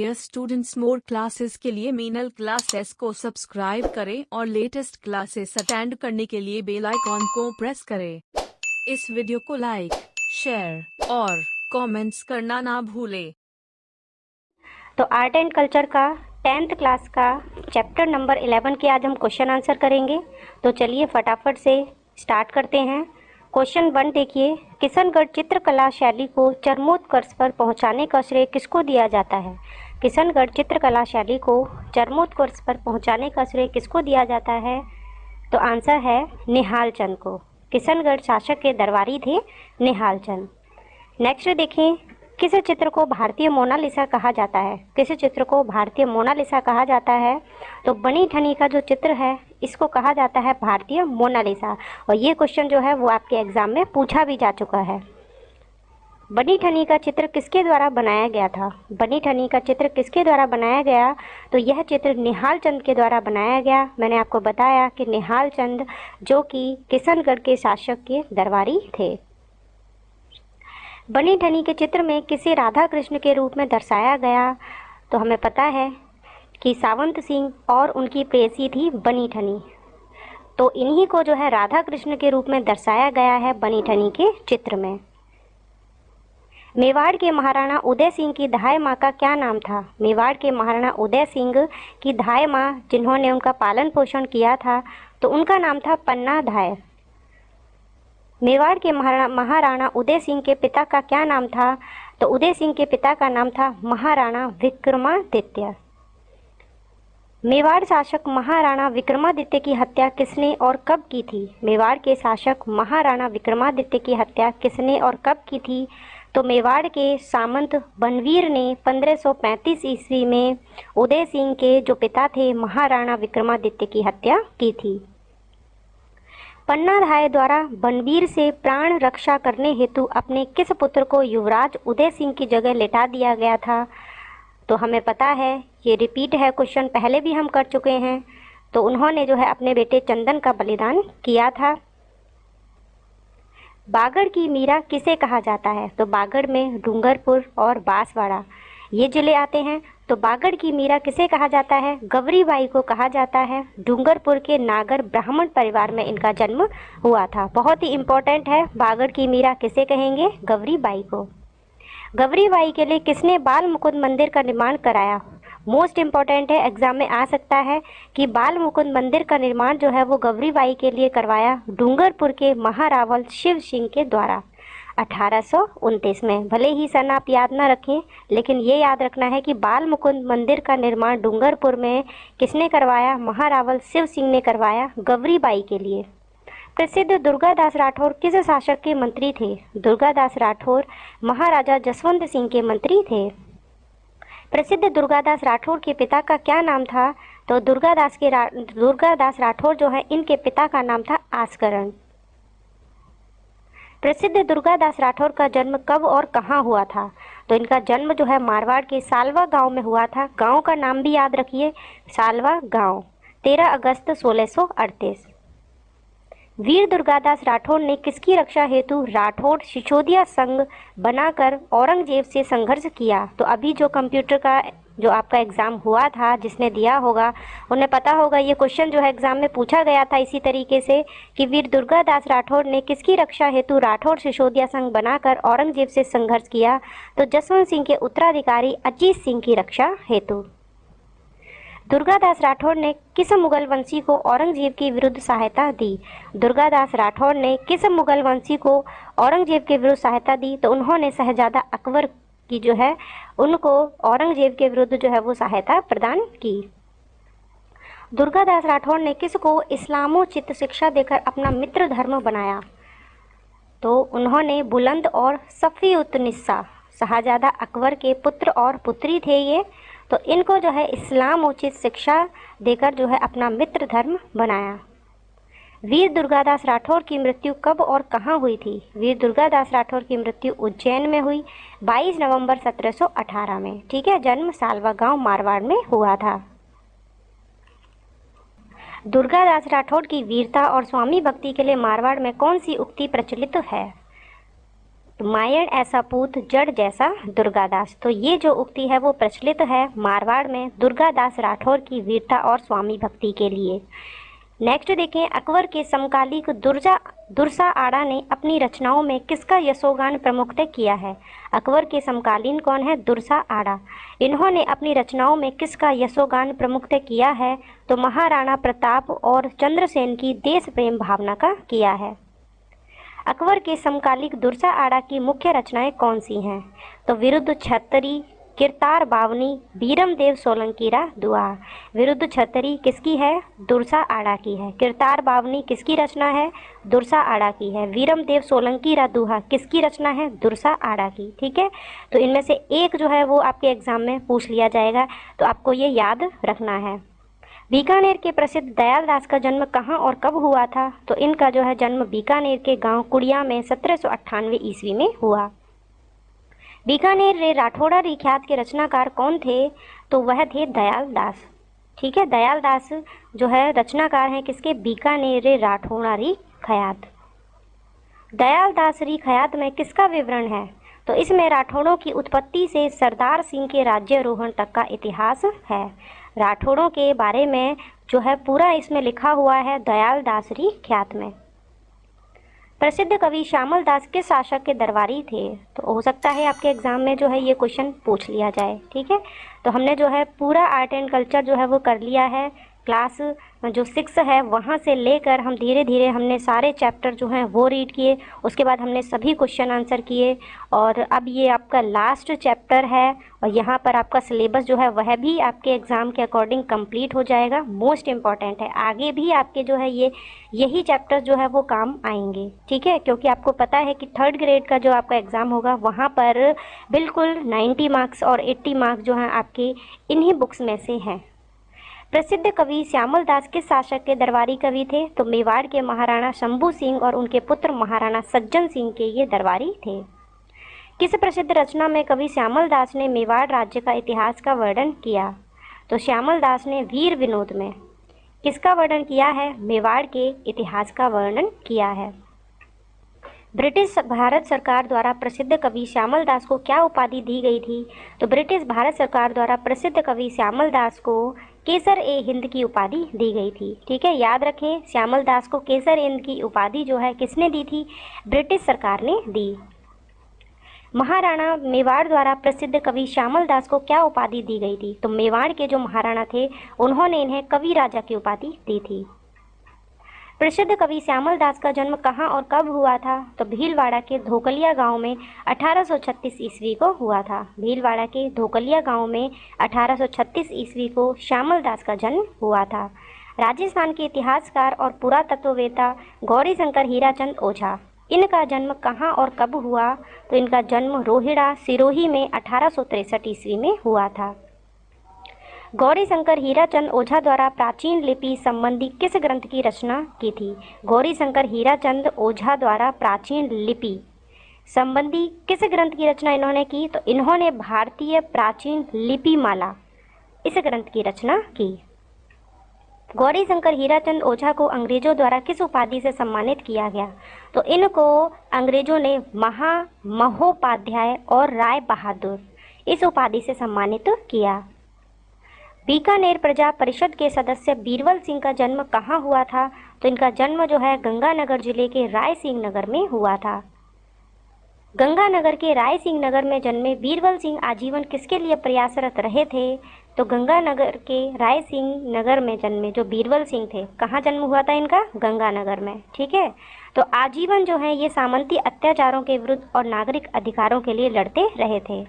Dear students, more classes के लिए Meenal classes को सब्सक्राइब करें और लेटेस्ट क्लासेस अटेंड करने के लिए बेल आइकॉन को प्रेस करें। इस वीडियो को लाइक, शेयर और कमेंट्स करना ना भूलें। तो आर्ट एंड कल्चर का 10th क्लास का चैप्टर नंबर 11 के आज हम क्वेश्चन आंसर करेंगे। तो चलिए फटाफट से स्टार्ट करते हैं। क्वेश्चन 1 देखिए, किशनगढ़ चित्रकला शैली को चरमोत्कर्ष पर पहुंचाने का श्रेय किसको दिया जाता है? किशनगढ़ चित्रकला शैली को चरमोत्कर्ष पर पहुंचाने का श्रेय किसको दिया जाता है? तो आंसर है निहाल चंद को। किशनगढ़ शासक के दरबारी थे निहाल चंद। नेक्स्ट देखें, किस चित्र को भारतीय मोनालिसा कहा जाता है? किस चित्र को भारतीय मोनालिसा कहा जाता है? तो बनी ठनी का जो चित्र है इसको कहा जाता है भारतीय मोनालिसा। और ये क्वेश्चन जो है वो आपके एग्जाम में पूछा भी जा चुका है। बनी ठनी का चित्र किसके द्वारा बनाया गया था? बनी ठनी का चित्र किसके द्वारा बनाया गया? तो यह चित्र निहाल चंद के द्वारा बनाया गया। मैंने आपको बताया कि निहाल चंद जो कि किशनगढ़ के शासक के दरबारी थे। बनी ठनी के चित्र में किसे राधा कृष्ण के रूप में दर्शाया गया? तो हमें पता है कि सावंत सिंह और उनकी प्रेयसी थी बनी ठनी। तो इन्हीं को जो है राधा कृष्ण के रूप में दर्शाया गया है बनी ठनी के चित्र में। मेवाड़ के महाराणा उदय सिंह की धाय माँ का क्या नाम था? मेवाड़ के महाराणा उदय सिंह की धाय माँ जिन्होंने उनका पालन पोषण किया था तो उनका नाम था पन्ना धाय। मेवाड़ के महाराणा उदय सिंह के पिता का क्या नाम था? तो उदय सिंह के पिता का नाम था महाराणा विक्रमादित्य। मेवाड़ शासक महाराणा विक्रमादित्य की हत्या किसने और कब की थी? मेवाड़ के शासक महाराणा विक्रमादित्य की हत्या किसने और कब की थी? तो मेवाड़ के सामंत बनवीर ने 1535 ईस्वी में उदय सिंह के जो पिता थे महाराणा विक्रमादित्य की हत्या की थी। पन्ना धाय द्वारा बनवीर से प्राण रक्षा करने हेतु अपने किस पुत्र को युवराज उदय सिंह की जगह लेटा दिया गया था? तो हमें पता है, ये रिपीट है क्वेश्चन, पहले भी हम कर चुके हैं। तो उन्होंने जो है अपने बेटे चंदन का बलिदान किया था। बागड़ की मीरा किसे कहा जाता है? तो बागड़ में डूंगरपुर और बांसवाड़ा ये जिले आते हैं। तो बागड़ की मीरा किसे कहा जाता है? गवरी बाई को कहा जाता है। डूंगरपुर के नागर ब्राह्मण परिवार में इनका जन्म हुआ था। बहुत ही इम्पोर्टेंट है, बागड़ की मीरा किसे कहेंगे? गवरी बाई को। गवरी बाई के लिए किसने बाल मुकुंद मंदिर का निर्माण कराया? मोस्ट इम्पॉर्टेंट है, एग्जाम में आ सकता है कि बाल मुकुंद मंदिर का निर्माण जो है वो गवरी बाई के लिए करवाया डूंगरपुर के महारावल शिव सिंह के द्वारा 1829 में। भले ही सन आप याद ना रखें, लेकिन ये याद रखना है कि बाल मुकुंद मंदिर का निर्माण डूंगरपुर में किसने करवाया? महारावल शिव सिंह ने करवाया गवरी बाई के लिए। प्रसिद्ध दुर्गादास राठौर किस शासक के मंत्री थे? दुर्गादास राठौर महाराजा जसवंत सिंह के मंत्री थे। प्रसिद्ध दुर्गादास राठौर के पिता का क्या नाम था? तो दुर्गादास राठौर जो है इनके पिता का नाम था आस्करण। प्रसिद्ध दुर्गादास राठौर का जन्म कब और कहाँ हुआ था? तो इनका जन्म जो है मारवाड़ के सालवा गांव में हुआ था। गांव का नाम भी याद रखिए, सालवा गांव, 13 अगस्त 1638। वीर दुर्गादास राठौर ने किसकी रक्षा हेतु राठौर सिसोदिया संघ बनाकर औरंगजेब से संघर्ष किया? तो अभी जो कंप्यूटर का जो आपका एग्ज़ाम हुआ था, जिसने दिया होगा उन्हें पता होगा, ये क्वेश्चन जो है एग्ज़ाम में पूछा गया था इसी तरीके से कि वीर दुर्गादास राठौर ने किसकी रक्षा हेतु राठौर सिसोदिया संघ बनाकर औरंगजेब से संघर्ष किया? तो जसवंत सिंह के उत्तराधिकारी अजीत सिंह की रक्षा हेतु। दुर्गादास राठौर ने किस मुगल वंशी को औरंगजेब के विरुद्ध सहायता दी? दुर्गादास राठौर ने किस मुगल वंशी को औरंगजेब के विरुद्ध सहायता दी? तो उन्होंने शहजादा अकबर की जो है उनको औरंगजेब के विरुद्ध जो है वो सहायता प्रदान की। दुर्गादास राठौर ने किसको इस्लामोचित शिक्षा देकर अपना मित्र धर्म बनाया? तो उन्होंने बुलंद और सफ़ी-उत-निस्सा शहजादा अकबर के पुत्र और पुत्री थे ये। तो इनको जो है इस्लाम उचित शिक्षा देकर जो है अपना मित्र धर्म बनाया। वीर दुर्गादास राठौर की मृत्यु कब और कहाँ हुई थी? वीर दुर्गादास राठौर की मृत्यु उज्जैन में हुई 22 नवंबर 1718 में। ठीक है, जन्म सालवा गांव मारवाड़ में हुआ था। दुर्गादास राठौर की वीरता और स्वामी भक्ति के लिए मारवाड़ में कौन सी उक्ति प्रचलित है? तो मायण ऐसा पूत जड़ जैसा दुर्गादास। तो ये जो उक्ति है वो प्रचलित है मारवाड़ में दुर्गादास राठौर की वीरता और स्वामी भक्ति के लिए। नेक्स्ट देखें, अकबर के समकालिक दुर्सा आड़ा ने अपनी रचनाओं में किसका यशोगान प्रमुखतः किया है? अकबर के समकालीन कौन है? दुर्सा आड़ा। इन्होंने अपनी रचनाओं में किसका यशोगान प्रमुखतः किया है? तो महाराणा प्रताप और चंद्रसेन की देश प्रेम भावना का किया है। अकबर के समकालिक दुर्सा आड़ा की मुख्य रचनाएं कौन सी हैं? तो विरुद्ध छतरी, किरतार बावनी, बीरम देव सोलंकीरा दुआ। विरुद्ध छतरी किसकी है? दुर्सा आड़ा की है। किरतार बावनी किसकी रचना है? दुर्सा आड़ा की है। वीरम देव सोलंकीरा दुहा किसकी रचना है? दुर्सा आड़ा की। ठीक है, तो इनमें से एक जो है वो आपके एग्जाम में पूछ लिया जाएगा, तो आपको ये याद रखना है। बीकानेर के प्रसिद्ध दयाल दास का जन्म कहाँ और कब हुआ था? तो इनका जो है जन्म बीकानेर के गांव कुड़िया में 1798 ईस्वी में हुआ। बीकानेर रे राठौड़ा री ख्यात के रचनाकार कौन थे? तो वह थे दयाल दास। ठीक है, दयाल दास जो है रचनाकार हैं किसके? बीकानेर रे राठौड़ा री ख्यात। दयाल दास री ख्यात में किसका विवरण है? तो इसमें राठौड़ों की उत्पत्ति से सरदार सिंह के राज्यारोहण तक का इतिहास है। राठौड़ों के बारे में जो है पूरा इसमें लिखा हुआ है दयाल दास री ख्यात में। प्रसिद्ध कवि श्यामल दास किस शासक के दरबारी थे? तो हो सकता है आपके एग्जाम में जो है ये क्वेश्चन पूछ लिया जाए। ठीक है, तो हमने जो है पूरा आर्ट एंड कल्चर जो है वो कर लिया है। क्लास जो 6 है वहाँ से लेकर हम धीरे धीरे हमने सारे चैप्टर जो हैं वो रीड किए, उसके बाद हमने सभी क्वेश्चन आंसर किए, और अब ये आपका लास्ट चैप्टर है और यहाँ पर आपका सिलेबस जो है वह भी आपके एग्ज़ाम के अकॉर्डिंग कंप्लीट हो जाएगा। मोस्ट इम्पॉर्टेंट है, आगे भी आपके जो है यही चैप्टर जो है वो काम आएंगे। ठीक है, क्योंकि आपको पता है कि 3rd ग्रेड का जो आपका एग्ज़ाम होगा वहाँ पर बिल्कुल 90 मार्क्स और 80 मार्क्स जो हैं आपके इन्हीं बुक्स में से हैं। प्रसिद्ध कवि श्यामल दास किस शासक के दरबारी कवि थे? तो मेवाड़ के महाराणा शंभू सिंह और उनके पुत्र महाराणा सज्जन सिंह के ये दरबारी थे। किस प्रसिद्ध रचना में कवि श्यामल दास ने मेवाड़ राज्य का इतिहास का वर्णन किया? तो श्यामल दास ने वीर विनोद में किसका वर्णन किया है? मेवाड़ के इतिहास का वर्णन किया है। ब्रिटिश भारत सरकार द्वारा प्रसिद्ध कवि श्यामल दास को क्या उपाधि दी गई थी? तो ब्रिटिश भारत सरकार द्वारा प्रसिद्ध कवि श्यामल दास को केसर ए हिंद की उपाधि दी गई थी। ठीक है, याद रखें, श्यामल दास को केसर हिंद की उपाधि जो है किसने दी थी? ब्रिटिश सरकार ने दी। महाराणा मेवाड़ द्वारा प्रसिद्ध कवि श्यामल दास को क्या उपाधि दी गई थी? तो मेवाड़ के जो महाराणा थे उन्होंने इन्हें कवि राजा की उपाधि दी थी। प्रसिद्ध कवि श्यामल दास का जन्म कहाँ और कब हुआ था? तो भीलवाड़ा के धोकलिया गांव में 1836 ईस्वी को हुआ था। भीलवाड़ा के धोकलिया गांव में 1836 ईस्वी को श्यामल दास का जन्म हुआ था। राजस्थान के इतिहासकार और पुरातत्ववेत्ता गौरीशंकर हीराचंद ओझा, इनका जन्म कहाँ और कब हुआ? तो इनका जन्म रोहिड़ा सिरोही में 1863 ईस्वी में हुआ था। गौरीशंकर हीराचंद ओझा द्वारा प्राचीन लिपि संबंधी किस ग्रंथ की रचना की थी? गौरीशंकर हीराचंद ओझा द्वारा प्राचीन लिपि संबंधी किस ग्रंथ की रचना इन्होंने की? तो इन्होंने भारतीय प्राचीन लिपि माला इस ग्रंथ की रचना की। गौरीशंकर हीराचंद ओझा को अंग्रेजों द्वारा किस उपाधि से सम्मानित किया गया? तो इनको अंग्रेजों ने महोपाध्याय और राय बहादुर इस उपाधि से सम्मानित किया। बीकानेर प्रजा परिषद के सदस्य बीरबल सिंह का जन्म कहाँ हुआ था? तो इनका जन्म जो है गंगानगर जिले के राय सिंह नगर में हुआ था। गंगानगर के राय सिंह नगर में जन्मे बीरबल सिंह आजीवन किसके लिए प्रयासरत रहे थे? तो गंगानगर के राय सिंह नगर में जन्मे जो बीरबल सिंह थे, कहाँ जन्म हुआ था इनका? गंगानगर में। ठीक है, तो आजीवन जो है ये सामंती अत्याचारों के विरुद्ध और नागरिक अधिकारों के लिए लड़ते रहे थे।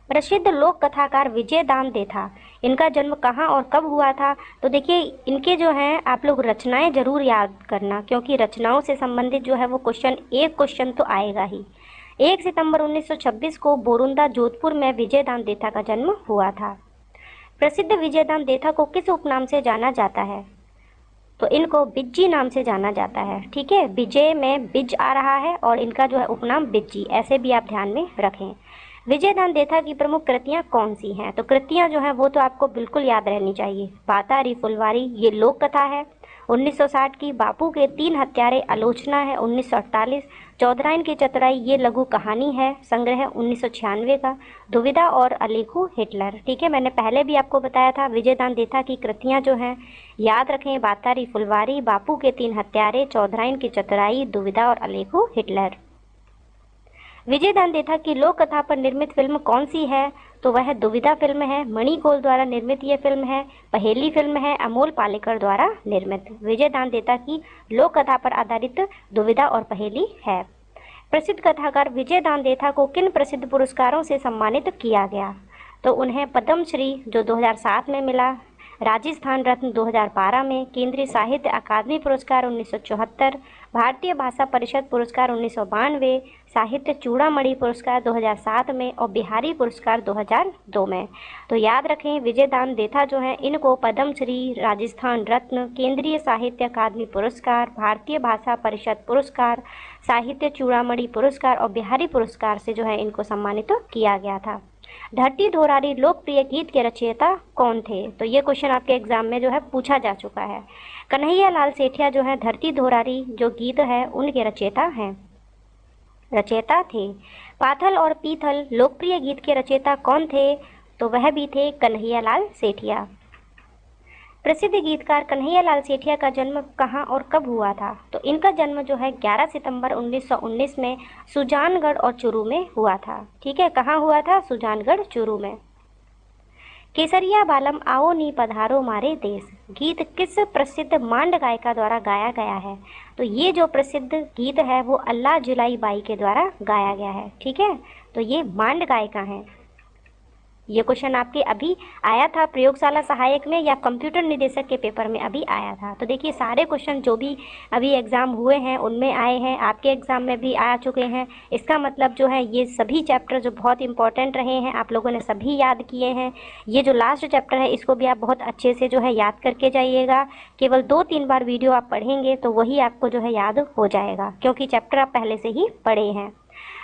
प्रसिद्ध लोक कथाकार विजय दाम देथा, इनका जन्म कहाँ और कब हुआ था? तो देखिए, इनके जो हैं आप लोग रचनाएं जरूर याद करना, क्योंकि रचनाओं से संबंधित जो है वो एक क्वेश्चन तो आएगा ही। 1 सितंबर 1926 को बोरुंदा जोधपुर में विजय दाम देथा का जन्म हुआ था। प्रसिद्ध विजय दाम देथा को किस उपनाम से जाना जाता है? तो इनको बिज्जी नाम से जाना जाता है। ठीक है, विजय में बिज आ रहा है और इनका जो है उपनाम बिज्जी, ऐसे भी आप ध्यान में रखें। विजयदान देथा की प्रमुख कृतियां कौन सी हैं? तो कृतियां जो हैं वो तो आपको बिल्कुल याद रहनी चाहिए। बातारी फुलवारी ये लोक कथा है 1960 की। बापू के 3 हत्यारे आलोचना है 1948। चौधराइन की चतुराई ये लघु कहानी है संग्रह 1996 का। दुविधा और अलेखू हिटलर। ठीक है, मैंने पहले भी आपको बताया था विजयदान देथा की कृतियां जो हैं याद रखें, बातारी फुलवारी, बापू के 3 हत्यारे, चौधराइन की चतुराई, दुविधा और अलेखू हिटलर। विजयदान देथा की लोक कथा पर निर्मित फिल्म कौन सी है? तो वह दुविधा फिल्म है। मणिकौल द्वारा निर्मित ये फिल्म है। पहेली फिल्म है अमोल पालेकर द्वारा निर्मित। विजयदान देथा की लोक कथा पर आधारित दुविधा और पहेली है। प्रसिद्ध कथाकार विजयदान देथा को किन प्रसिद्ध पुरस्कारों से सम्मानित किया गया? तो उन्हें पद्मश्री जो 2007 में मिला, राजस्थान रत्न 2012 में, केंद्रीय साहित्य अकादमी पुरस्कार 1974, भारतीय भाषा परिषद पुरस्कार 1992, साहित्य चूड़ामणि पुरस्कार 2007 में और बिहारी पुरस्कार 2002 में। तो याद रखें विजयदान देथा जो है इनको पद्मश्री, राजस्थान रत्न, केंद्रीय साहित्य अकादमी पुरस्कार, भारतीय भाषा परिषद पुरस्कार, साहित्य चूड़ामणि पुरस्कार और बिहारी पुरस्कार से जो है इनको सम्मानित किया गया था। धरती धोरारी लोकप्रिय गीत के रचयिता कौन थे? तो ये क्वेश्चन आपके एग्जाम में जो है पूछा जा चुका है। कन्हैया लाल सेठिया जो है धरती धोरारी जो गीत है उनके रचयिता थे। पाथल और पीथल लोकप्रिय गीत के रचयिता कौन थे? तो वह भी थे कन्हैया लाल सेठिया। प्रसिद्ध गीतकार कन्हैया लाल सेठिया का जन्म कहाँ और कब हुआ था? तो इनका जन्म जो है 11 सितंबर 1919 में सुजानगढ़ और चूरू में हुआ था। ठीक है, कहाँ हुआ था? सुजानगढ़ चूरू में। केसरिया बालम आओ नी पधारो मारे देश गीत किस प्रसिद्ध मांड गायिका द्वारा गाया गया है? तो ये जो प्रसिद्ध गीत है वो अल्लाह जुलाई बाई के द्वारा गाया गया है। ठीक है, तो ये मांड गायिका हैं। ये क्वेश्चन आपके अभी आया था प्रयोगशाला सहायक में या कंप्यूटर निदेशक के पेपर में अभी आया था। तो देखिए सारे क्वेश्चन जो भी अभी एग्ज़ाम हुए हैं उनमें आए हैं, आपके एग्ज़ाम में भी आ चुके हैं। इसका मतलब जो है ये सभी चैप्टर जो बहुत इंपॉर्टेंट रहे हैं आप लोगों ने सभी याद किए हैं। ये जो लास्ट चैप्टर है इसको भी आप बहुत अच्छे से जो है याद करके जाइएगा। केवल 2-3 बार वीडियो आप पढ़ेंगे तो वही आपको जो है याद हो जाएगा, क्योंकि चैप्टर आप पहले से ही पढ़े हैं।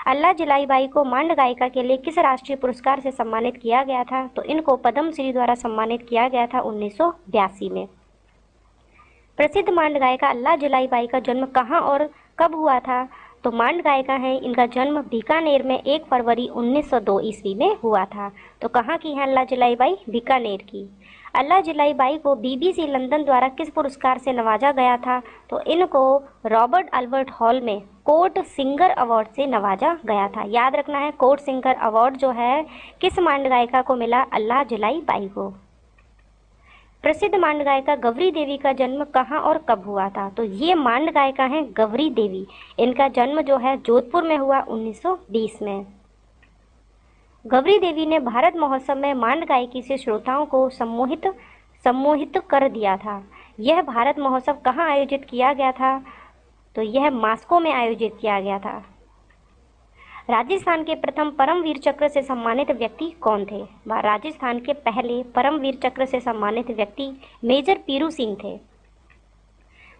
अल्लाह जुलाई बाई को मांड गायिका के लिए किस राष्ट्रीय पुरस्कार से सम्मानित किया गया था? तो इनको पद्मश्री द्वारा सम्मानित किया गया था 1982 में। प्रसिद्ध मांड गायिका अल्लाह जुलाई बाई का जन्म कहाँ और कब हुआ था? तो मांड गायिका है इनका जन्म बीकानेर में 1 फरवरी 1902 ईस्वी में हुआ था। तो कहाँ की है अल्लाह जुलाई बाई? बीकानेर की। अल्लाह जुलाई बाई को BBC लंदन द्वारा किस पुरस्कार से नवाजा गया था? तो इनको रॉबर्ट अल्बर्ट हॉल में कोर्ट सिंगर अवार्ड से नवाजा गया था। याद रखना है कोर्ट सिंगर अवार्ड जो है किस मांड गायिका को मिला? अल्लाह जुलाई बाई को। प्रसिद्ध मांड गायिका गौरी देवी का जन्म कहाँ और कब हुआ था? तो ये मांड गायिका हैं गौरी देवी। इनका जन्म जो है जोधपुर में हुआ 1920 में। गौरी देवी ने भारत महोत्सव में मांड गायकी से श्रोताओं को सम्मोहित कर दिया था। यह भारत महोत्सव कहाँ आयोजित किया गया था? तो यह मास्को में आयोजित किया गया था। राजस्थान के प्रथम परमवीर चक्र से सम्मानित व्यक्ति कौन थे? राजस्थान के पहले परमवीर चक्र से सम्मानित व्यक्ति मेजर पीरू सिंह थे।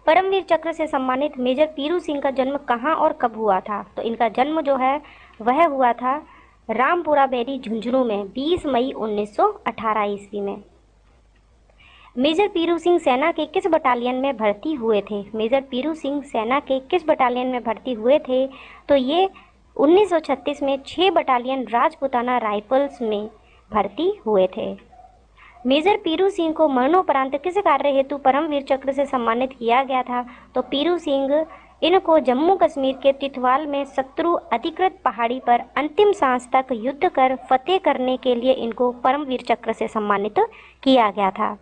परमवीर चक्र से सम्मानित मेजर पीरू सिंह का जन्म कहाँ और कब हुआ था? तो इनका जन्म जो है वह हुआ था रामपुरा बैरी झुंझुनू में 20 मई 1918 ईस्वी में। मेजर पीरू सिंह सेना के किस बटालियन में भर्ती हुए थे? मेजर पीरू सिंह सेना के किस बटालियन में भर्ती हुए थे? तो ये 1936 में 6 बटालियन राजपुताना राइफल्स में भर्ती हुए थे। मेजर पीरू सिंह को मरणोपरांत किस कार्य हेतु परमवीर चक्र से सम्मानित किया गया था? तो पीरू सिंह इनको जम्मू कश्मीर के तितवाल में शत्रु अधिकृत पहाड़ी पर अंतिम सांस तक युद्ध कर फतेह करने के लिए इनको परमवीर चक्र से सम्मानित किया गया था।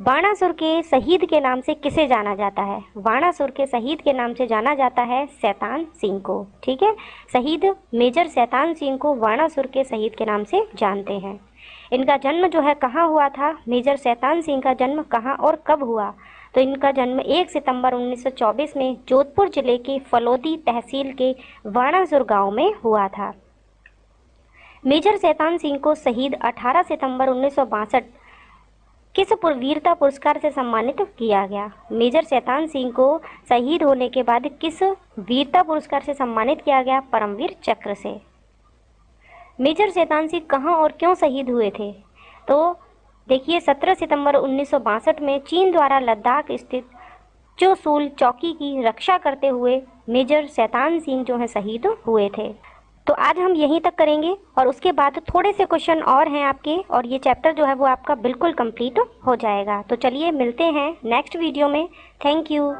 बाणासुर के शहीद के नाम से किसे जाना जाता है? बाणासुर के शहीद के नाम से जाना जाता है शैतान सिंह को। ठीक है, शहीद मेजर शैतान सिंह को बाणासुर के शहीद के नाम से जानते हैं। इनका जन्म जो है कहाँ हुआ था? मेजर शैतान सिंह का जन्म कहाँ और कब हुआ? तो इनका जन्म 1 सितंबर 1924 में जोधपुर जिले के फलोदी तहसील के बाणासुर गांव में हुआ था। मेजर शैतान सिंह को शहीद 18 सितंबर 1962 किस वीरता पुरस्कार से सम्मानित किया गया? मेजर शैतान सिंह को शहीद होने के बाद किस वीरता पुरस्कार से सम्मानित किया गया? परमवीर चक्र से। मेजर शैतान सिंह कहाँ और क्यों शहीद हुए थे? तो देखिए 17 सितंबर 1962 में चीन द्वारा लद्दाख स्थित चोसुल चौकी की रक्षा करते हुए मेजर शैतान सिंह जो है शहीद हुए थे। तो आज हम यहीं तक करेंगे और उसके बाद थोड़े से क्वेश्चन और हैं आपके, और ये चैप्टर जो है वो आपका बिल्कुल कंप्लीट हो जाएगा। तो चलिए मिलते हैं नेक्स्ट वीडियो में। Thank you.